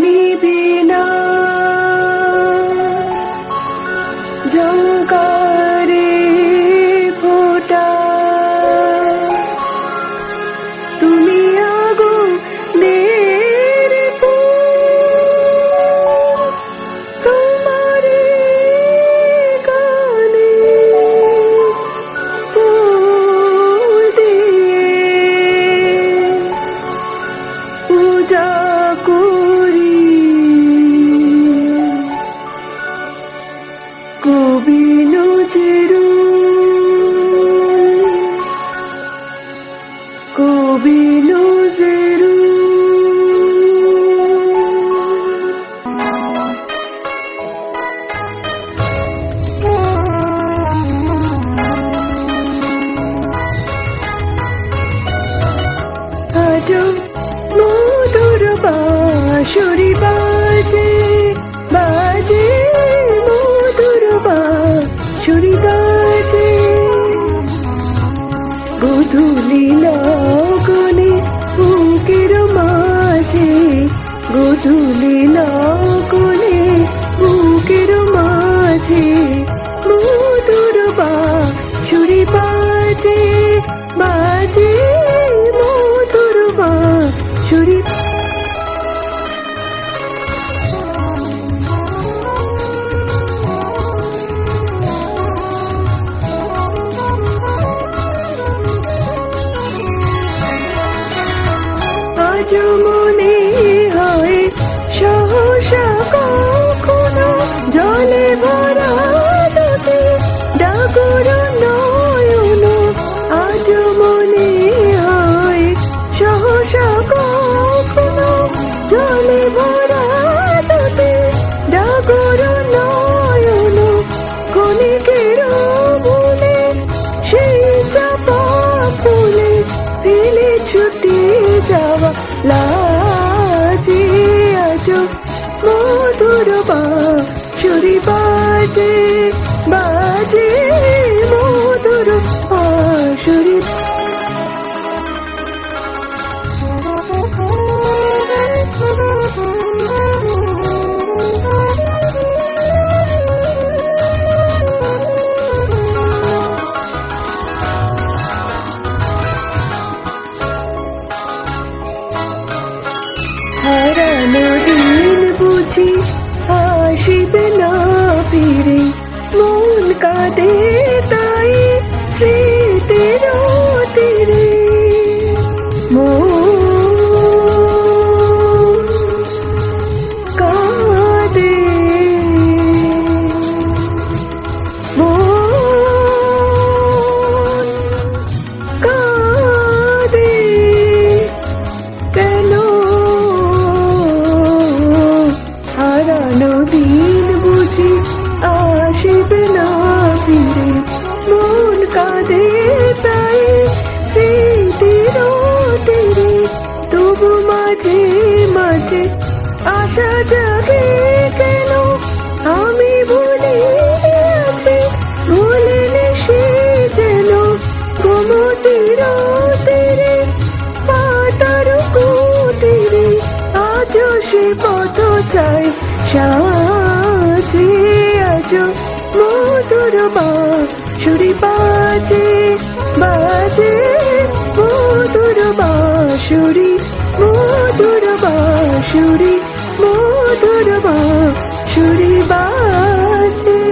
নিবে না ঝংকারে ফোটা তুমি আগুনের ফুল তোমার গানে ফুল দিয়ে পূজা করি কবি নজরুল আজো মধুর বাঁশরি বাজে বাজে মধুর বাঁশরি বাজে গোধূলি লগনে বুকের মাঝে গোধূলি লগনে বুকের মাঝে মধুর বাঁশরি বাজে বাজে মধুর বাঁশরি আজ মনে হয় সহসা কখনো জলে ভরা দুটি ডাগর নয়ন আজ মনে হয় সহসা কখনো জলে ভরা দুটি ডাগর নয়ন কণিকের ভুলে সেই চাপা ফুলে ফেলে ছুটে যাওয়া লাজে আজ মধুর বাঁশরি বাজে বাজে মধুর বাঁশরি হারানো দিন বুঝি আসিবে না ফিরে মন কাঁদে তাই স্মৃতির তীরে মন কাঁদে মন কাঁদে কেন হারানো দিন বুঝি আসিবে না ফিরে মন কাঁদে তাই স্মৃতির তীরে তবু মাঝে মাঝে আশা জাগে কেন আমি ভুলে আছি ভুলিনি সে যেন গোমতীর তীরে পাতার কুটিরে আজ সে পথ চাই সাজে আজ মধুর বাঁশরি বাজে বাজে মধুর বাঁশরি মধুর বাঁশরি মধুর বাঁশরি বাজে